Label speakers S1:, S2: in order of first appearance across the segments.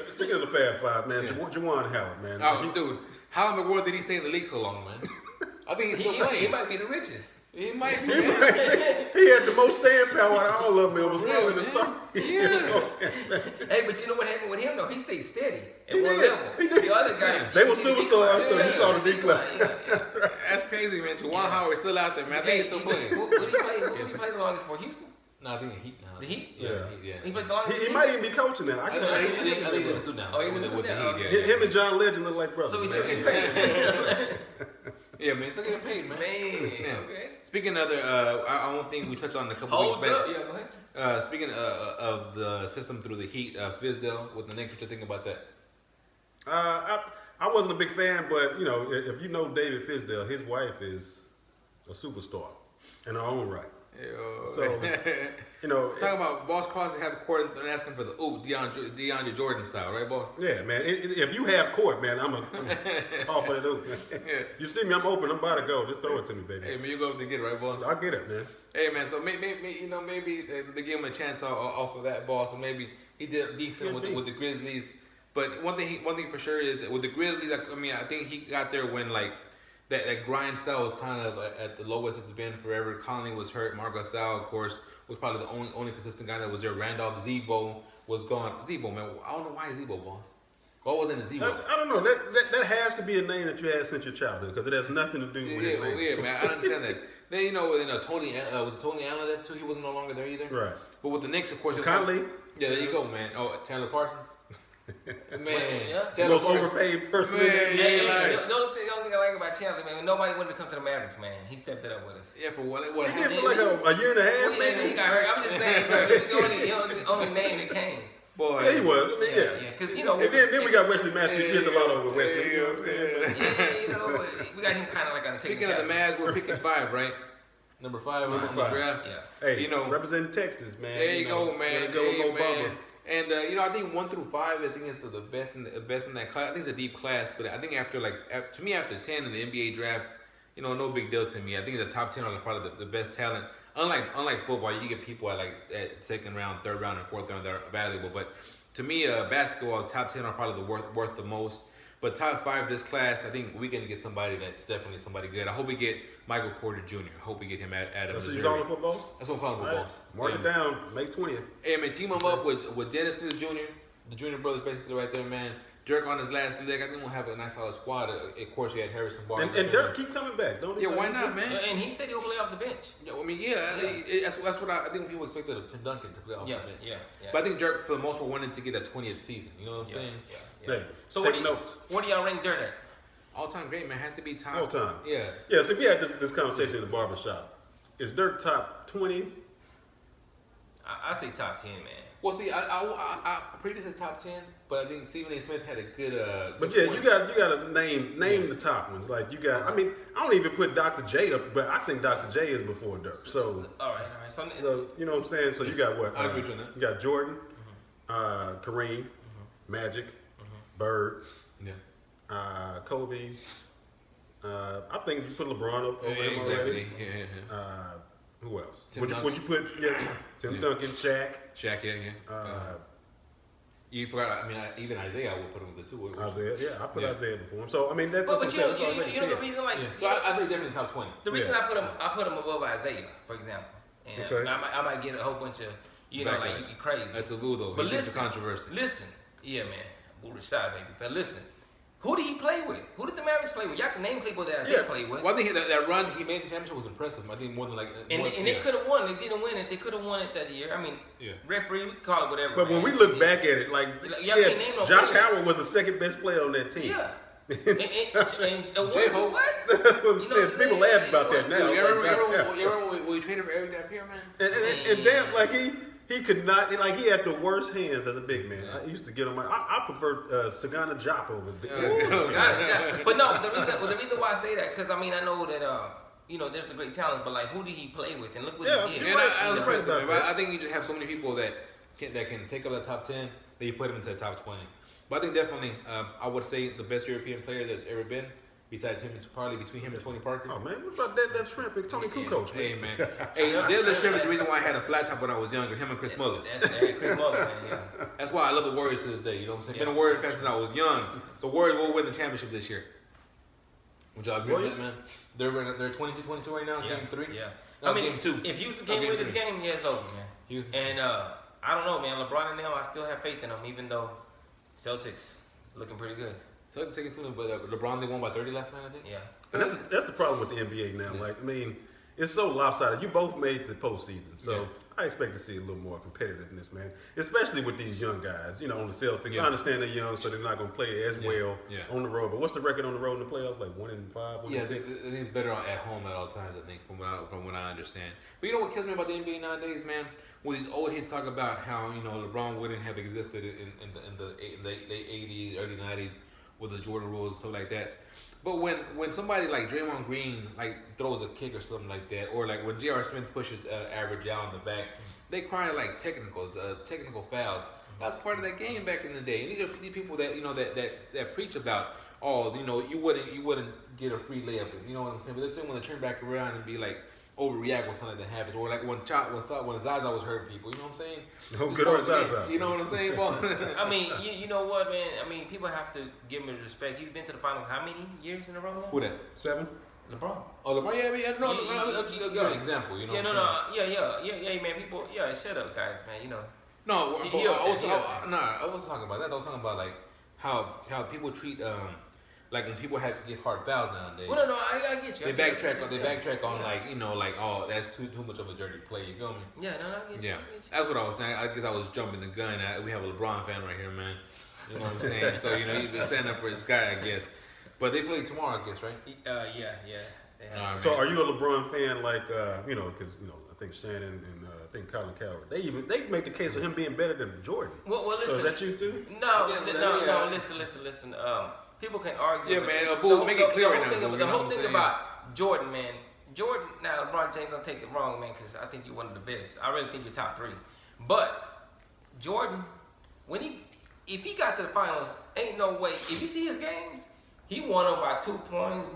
S1: Speaking of the Fab Five, man, Juwan Howard, man.
S2: Oh, dude, how in the world did he stay in the league so long, man? I think he's still playing.
S3: He might be the richest.
S2: He might be.
S1: He had the most staying power out of all of them. It was probably the summer.
S3: Hey, but you know what happened with him though? He stayed steady at one
S1: did.
S3: level.
S1: He did.
S3: The other guys,
S1: They were superstars, so you saw the decline.
S2: That's crazy, man. Juwan Howard's still out there, man. I think he's still playing.
S3: Who did he play the longest for? Houston?
S2: No, I think the Heat now.
S3: The Heat?
S2: Yeah.
S3: He played the longest.
S1: He might even be coaching now.
S2: I think he's in the suit now.
S3: Oh, he was in the suit.
S1: Him and John Legend look like brothers.
S3: So he's still getting paid.
S2: Yeah, man, still getting paid, man.
S3: Okay.
S2: Speaking of I don't think we touched on a couple weeks back.
S3: Yeah, go ahead.
S2: Speaking of the system through the Heat, Fizdale with the Knicks, what you think about that?
S1: I wasn't a big fan, but you know, if you know David Fizdale, his wife is a superstar in her own right. So, you know,
S2: talking about Boss Carson have a court and asking for the DeAndre Jordan style, right, boss?
S1: Yeah, man. If you have court, man, I'm all for that oop. You see me, I'm open. I'm about to go. Just throw it to me, baby.
S2: Hey, man, you go up to get it, right, boss?
S1: I'll get it, man.
S2: Hey, man. So maybe they give him a chance off of that, boss, and maybe he did decent with the Grizzlies. But one thing for sure is that with the Grizzlies, I think he got there when like. That grind style was kind of at the lowest it's been forever. Conley was hurt. Marc Gasol, of course, was probably the only consistent guy that was there. Randolph, Zebo was gone. Zebo, man, I don't know why Zebo, boss. What was in the Zebo?
S1: I don't know. That has to be a name that you had since your childhood because it has nothing to do with his name.
S2: Yeah, man, I understand that. Then Tony was Tony Allen left too. He wasn't no longer there either.
S1: Right.
S2: But with the Knicks, of course,
S1: Conley.
S2: Yeah, there you go, man. Oh, Chandler Parsons. Man,
S1: the most overpaid person in that
S3: game. The only thing I like about Chandler, man, nobody wanted to come to the Mavericks, man. He stepped it up with us.
S2: Yeah, for what
S1: he did for like a year and a half,
S3: maybe. He got hurt. I'm just saying, bro, he was the only name that came.
S2: Boy,
S1: yeah, he was.
S3: Yeah, because you know.
S1: And then we got Wesley Matthews. We hit a lot over Wesley. You know what I'm saying?
S3: Yeah, you know, we got him kind of like on the
S2: Speaking of the Mavs, we're picking 5, right? Number 5 on the draft.
S3: Yeah.
S1: Hey, representing Texas, man.
S2: There you go, man.
S1: Go, man.
S2: And I think 1 through 5, I think it's the best in that class. I think it's a deep class, but I think after 10 in the NBA draft, no big deal to me. I think the top 10 are probably the best talent. Unlike football, you get people at second round, third round, and fourth round that are valuable. But to me, basketball, top 10 are probably worth the most. But top 5 this class, I think we're gonna get somebody that's definitely somebody good. I hope we get Michael Porter Jr. I hope we get him at
S1: That's
S2: Missouri.
S1: what you calling footballs?
S2: That's what I'm calling footballs.
S1: Mark it down. May 20th.
S2: Hey, man, team him up with Dennis Smith Jr. The Junior brothers basically right there, man. Dirk on his last leg. I think we'll have a nice solid squad. Of course, you had Harrison Barnes.
S1: And Dirk keep coming back, don't he?
S2: Yeah, why not, man?
S3: And he said he'll play off the bench.
S2: Yeah, that's what I think people expected Tim Duncan to play off the bench.
S3: Yeah.
S2: But I think Dirk, for the most part, wanted to get a 20th season. You know what I'm saying?
S1: Yeah.
S3: So
S1: take notes.
S3: What do y'all rank Dirk at?
S2: All-time great, man. Has to be top.
S1: All-time.
S2: Yeah.
S1: Yeah, so we had this conversation in the barbershop. Is Dirk top 20?
S3: I say top 10, man.
S2: Well, see, I previously top 10, but I think Stephen A. Smith had a good.
S1: But yeah, you got to name the top ones. Like you got. I mean, I don't even put Dr. J up, but I think Dr. J is before Dirk. So.
S3: All right. So
S1: you know what I'm saying? So you got what?
S2: I agree with that.
S1: You got Jordan, Kareem, Magic, Bird.
S2: Yeah.
S1: Kobe. I think you put LeBron up over him
S2: already.
S1: already.
S2: Yeah.
S1: Who else?
S2: Would
S1: you put Tim Duncan, Shaq?
S2: Shaq, yeah. You forgot. I mean, even Isaiah, I would put him with the 2.
S1: Isaiah, I put Isaiah before him. So I mean, that's.
S3: But you know the reason, like.
S2: So I say definitely top 20.
S3: The reason I put him above Isaiah, for example, and I might get a whole bunch of you crazy.
S2: That's a Lou though.
S3: But
S2: listen, controversy.
S3: Listen, yeah, man, Buddha shot, baby. But listen. Who did he play with? Who did the Mavericks play with? Y'all can name people that Isaiah played with.
S2: Well, I think that run he made the championship was impressive. I think more than
S3: they could have won. They didn't win it. They could have won it that year. I mean, referee, we can call it whatever.
S1: But when we look back at it, Josh Howard was the second best player on that team.
S3: Yeah.
S2: J-Ho.
S3: What?
S1: People laugh about that now.
S2: You remember when we traded for Eric Dampier, man?
S1: And damn, like he could not, like he had the worst hands as a big man. I used to get on I prefer Sagana Jop over.
S3: But no, the reason why I say that, because I mean I know that there's a great talent, but like who did he play with, and look what he did.
S2: And I think you just have so many people that can take up the top 10 that you put them into the top 20. But I think definitely I would say the best European player that's ever been besides him, probably between him and Tony Parker.
S1: Oh man, what about that Shrimp and Tony Kukoc?
S2: Hey man, hey, Jalen Shrimp is the reason why I had a flat top when I was younger. Him and Chris Muller.
S3: That's Chris Muller, man. Yeah.
S2: That's why I love the Warriors to this day. You know what I'm saying? Been a Warriors fan since I was young. So Warriors will win the championship this year. Would y'all agree with that, man? They're 22-22 right now. Game 3.
S3: Yeah.
S2: No,
S3: I mean,
S2: game 2.
S3: if Houston can't win this game, yeah, it's over, man. And I don't know, man. LeBron and them, I still have faith in them, even though Celtics looking pretty good.
S2: Celtics taking 2, but LeBron, they won by 30 last night, I think.
S3: Yeah.
S1: And that's the problem with the NBA now. Like, I mean, it's so lopsided. You both made the postseason, so I expect to see a little more competitiveness, man. Especially with these young guys, you know, on the Celtics. I understand they're young, so they're not going to play as well on the road. But what's the record on the road in the playoffs? Like 1-5, 1-6.
S2: I think it's better at home at all times. I think from what I understand. But you know what kills me about the NBA nowadays, man? When these old hits talk about how LeBron wouldn't have existed in the late '80s, early '90s with the Jordan rules and stuff like that. But when somebody like Draymond Green like throws a kick or something like that, or like when J.R. Smith pushes average out in the back, they cry like technical fouls. That's part of that game back in the day. And these are people that that preach about, you wouldn't get a free layup. You know what I'm saying? But they're still want to turn back around and be like overreact when something like that happens, or like when Zaza was hurting people. You know what I'm saying?
S1: No good on Zaza.
S2: You know what I'm saying, boss?
S3: I mean, you know what, man? I mean, people have to give him respect. He's been to the finals how many years in a row now?
S2: Who that?
S1: 7.
S3: LeBron.
S2: Oh, LeBron. Yeah, I mean, I'll give you an example. You know?
S3: Yeah, man. People, shut up, guys, man. You know.
S2: No, I wasn't talking about that. I was talking about like how people treat like when people get hard fouls nowadays.
S3: Well, no, I get you.
S2: They backtrack on like oh, that's too much of a dirty play. You feel me?
S3: Yeah, I get you.
S2: Yeah, that's what I was saying. I guess I was jumping the gun. We have a LeBron fan right here, man. You know what I'm saying? So he's been standing up for his guy, I guess. But they play tomorrow, I guess, right?
S3: Yeah.
S1: So are you a LeBron fan, like because I think Shannon and I think Colin Coward, they make the case of him being better than Jordan.
S3: Well, listen.
S1: So is that you too?
S3: No. Listen. People can argue.
S2: Yeah, man. Make it clear right now.
S3: The whole thing about Jordan, man. Jordan. Now, LeBron James, don't take it wrong, man, because I think you're one of the best. I really think you're top 3. But Jordan, if he got to the finals, ain't no way. If you see his games, he won them by 2 points.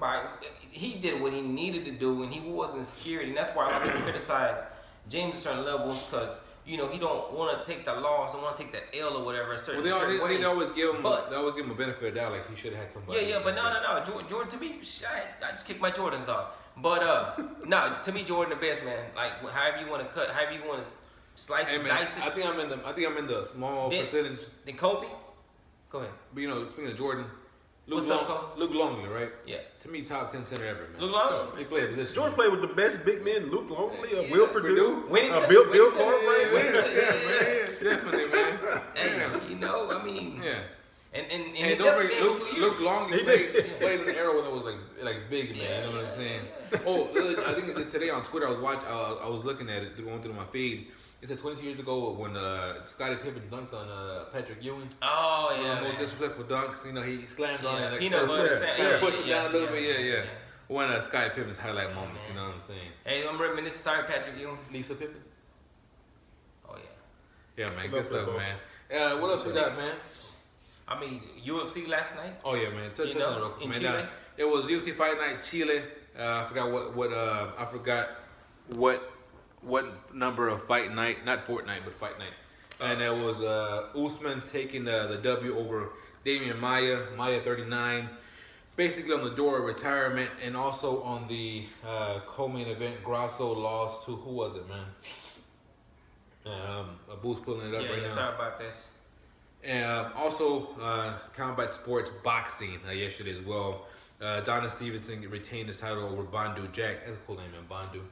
S3: He did what he needed to do, and he wasn't scared. And that's why a lot of people criticize James at certain levels, because he don't want to take the loss, don't want to take the L or whatever. They
S2: always give him a benefit of doubt, like he should have had somebody.
S3: Yeah, but no. Jordan, to me, I just kicked my Jordans off. But no, to me, Jordan the best, man. Like however you want to cut, however you want to slice and dice it.
S2: I think I'm in the small percentage.
S3: Then Kobe, go ahead.
S2: But speaking of Jordan.
S3: What's up, Kobe?
S2: Luke Longley, right?
S3: Yeah.
S2: To me, top 10 center ever, man.
S3: Luke Longley?
S2: He played a position.
S1: Jordan played with the best big men, Luke Longley, Will Purdue,
S3: Winnington.
S1: Bill Cartwright.
S2: Man. Definitely, man.
S3: Hey, I mean.
S2: Yeah.
S3: And
S2: don't forget, Luke Longley played in the era when it was like big, man. You know what I'm saying? I think today on Twitter I was looking at it, going through my feed. It said 22 years ago when Scottie Pippen dunked on Patrick Ewing.
S3: Oh, yeah.
S2: Most disrespectful dunks. He slammed on it.
S3: Peanut butter.
S2: Pushed it down a little bit. Yeah. One of Scottie Pippen's highlight moments. You know what I'm saying?
S3: Hey, I'm reminiscing. Sorry, Patrick Ewing.
S2: Lisa Pippen.
S3: Oh, yeah.
S2: Yeah, man. Good stuff, man. What else we got, man?
S3: I mean, UFC last night.
S2: Oh, yeah, man.
S3: In Chile?
S2: It was UFC Fight Night Chile. I forgot what number of fight night, not Fortnite, but fight night. And that was Usman taking the W over Damian Maia 39, basically on the door of retirement, and also on the co-main event, Grasso lost to, who was it, man? Boo's pulling it up right now.
S3: Yeah, sorry about this.
S2: And also combat sports boxing yesterday as well. Donna Stevenson retained his title over Bandu Jack. That's a cool name, man, Bandu.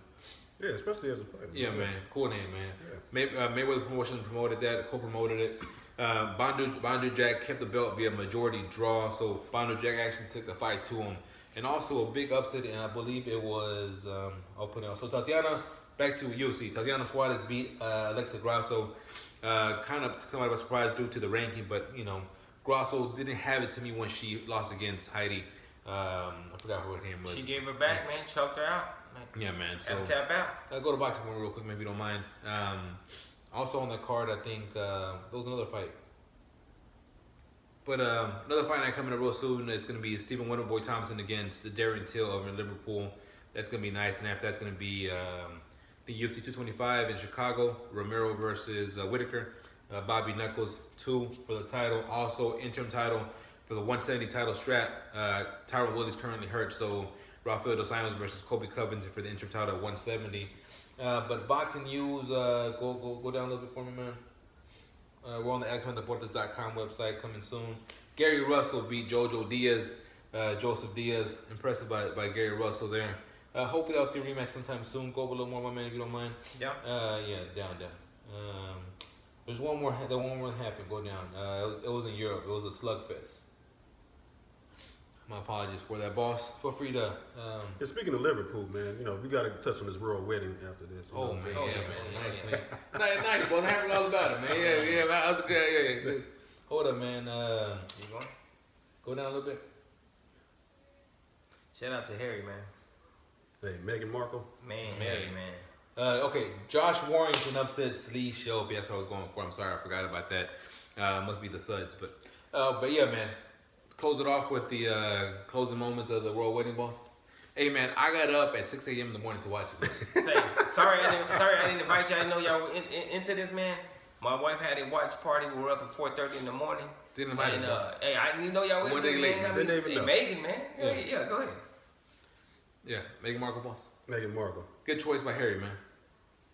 S1: Yeah, especially as a fighter.
S2: Yeah, man. Cool name, man. Yeah. Mayweather Promotions promoted that, co-promoted it. Bandu Jack kept the belt via majority draw, so Bandu Jack actually took the fight to him. And also a big upset, and I believe it was, I'll put it on. So Tatiana, back to UFC. Tatiana Suarez beat Alexa Grasso. Kind of took somebody by surprise due to the ranking, but, Grasso didn't have it to me when she lost against Heidi. I forgot what her name was.
S3: She gave her back, man. Choked her out.
S2: Yeah, man. So
S3: tap out.
S2: Go to boxing one real quick, maybe you don't mind. Also on the card, I think there was another fight. But another fight night coming up real soon. It's going to be Stephen Wonderboy Thompson against Darren Till over in Liverpool. That's going to be nice. And after that's going to be the UFC 225 in Chicago. Romero versus Whitaker. Bobby Knuckles 2 for the title. Also interim title for the 170 title strap. Tyron Woodley's currently hurt, so Rafael Dos Anjos versus Colby Covington for the interim title at 170. But boxing news, go down a little bit for me, man. We're on the AlexmanDeportes.com website coming soon. Gary Russell beat Jojo Diaz, Joseph Diaz. Impressive by Gary Russell there. Hopefully I'll see a rematch sometime soon. Go up a little more, my man, if you don't mind.
S3: Yeah.
S2: Yeah, down. There's one more that happened. Go down. It was in Europe. It was a slugfest. My apologies for that, boss. Feel free to.
S1: Yeah, speaking of Liverpool, man, we got to touch on this royal wedding after this.
S2: Oh man, nice, man. Nice, boss. Happy all about it, man. Yeah, man. That was good. Yeah. Hold up, man.
S3: You going?
S2: Go down a little bit.
S3: Shout out to Harry, man.
S1: Hey, Meghan Markle.
S3: Man, Harry, man.
S2: Okay, Josh Warrington upsets Lee Shelby. That's what I was going for. I'm sorry, I forgot about that. Must be the Suds, but yeah, man. Close it off with the closing moments of the Royal Wedding, boss. Hey, man, I got up at 6 a.m. in the morning to watch it.
S3: Sorry, I didn't invite you. I didn't know y'all were into this, man. My wife had a watch party. We were up at 4:30 in the morning.
S2: Didn't invite you, boss.
S3: Hey, I didn't know y'all were into it, man.
S1: Didn't even know.
S3: Megan, man. Yeah, go ahead.
S2: Yeah, Meghan Markle, boss.
S1: Meghan Markle.
S2: Good choice by Harry, man.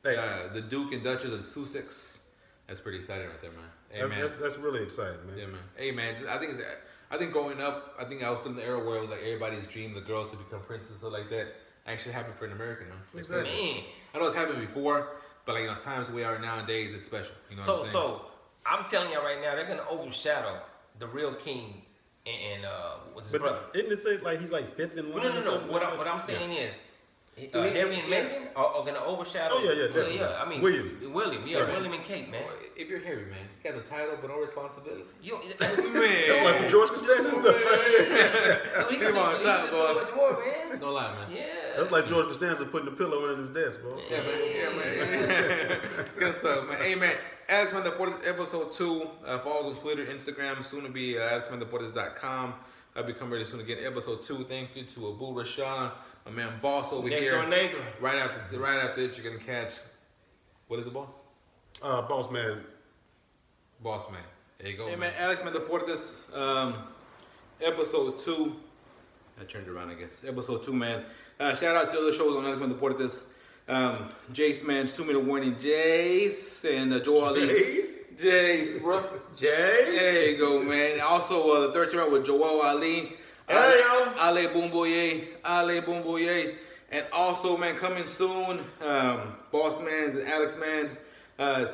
S1: Hey,
S2: the Duke and Duchess of Sussex. That's pretty exciting right there, man. Hey, man.
S1: That's really exciting, man.
S2: Yeah, man. Hey, man. I think growing up, I was still in the era where it was like everybody's dream, the girls to become princes and stuff like that. Actually happened for an American, man.
S1: Exactly.
S3: Man.
S2: I know it's happened before, but times the way we are nowadays, it's special. You know what I'm saying?
S3: So I'm telling you right now, they're gonna overshadow the real king and with his brother.
S1: Isn't it say like he's like fifth in line?
S3: No. What I'm saying is, Harry and Meghan are gonna overshadow.
S1: Oh, yeah, definitely.
S3: I mean,
S1: William,
S3: right. William and Kate, man.
S2: Well, if you're Harry, man, you got the title but no responsibility.
S3: That's
S1: That's like some George Costanza stuff.
S3: He can do so much more, man.
S2: Don't lie, man.
S3: Yeah.
S1: That's like George Costanza putting the pillow under his desk, bro.
S2: Yeah, man. Good stuff, man. Hey, man. Alexman Deportes, episode 2. Follow us on Twitter, Instagram. Soon to be AlexmanDeportes.com. I'll be coming really soon again. Episode 2. Thank you to Abu Rashan, my man Boss over
S3: Next
S2: here.
S3: door neighbor.
S2: Right after this, you're gonna catch. What is it, Boss?
S1: Boss man.
S2: Boss man. There you go. Hey,
S1: Oh,
S2: man. Alexman Deportes, episode 2. I turned around, I guess. Episode 2, man. Shout out to other shows on Alexman Deportes. Jace, man's 2 minute warning. Jace and Joe Ali. Jace, bro.
S3: Jace.
S2: There you go, man. Also, the 13th round with Joel Ali. Ale Boomboye. And also, man, coming soon, Boss Man's and Alex Man's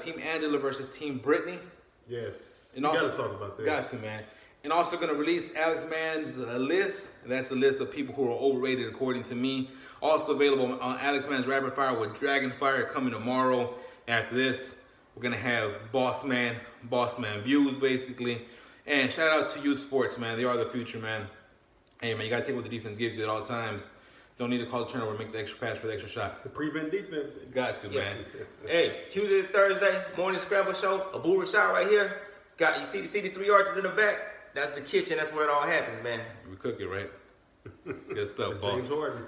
S2: Team Angela versus Team Brittany.
S1: Yes.
S2: And
S1: you
S2: also,
S1: gotta talk about this.
S2: Got to, man. And also going to release Alex Man's list. And that's a list of people who are overrated, according to me. Also available on Alex Man's Rapid Fire with Dragon Fire coming tomorrow. After this, we're going to have Boss Man views, basically. And shout out to Youth Sports, man. They are the future, man. Hey, man, you got to take what the defense gives you at all times. Don't need to cause a turnover, make the extra pass for the extra shot.
S1: The prevent defense.
S2: Got to, man.
S3: Hey, Tuesday to Thursday, morning scramble show. Abu Rashad right here. You see these 3 arches in the back? That's the kitchen. That's where it all happens, man.
S2: We cook it, right? Good stuff, boss.
S1: James Harden.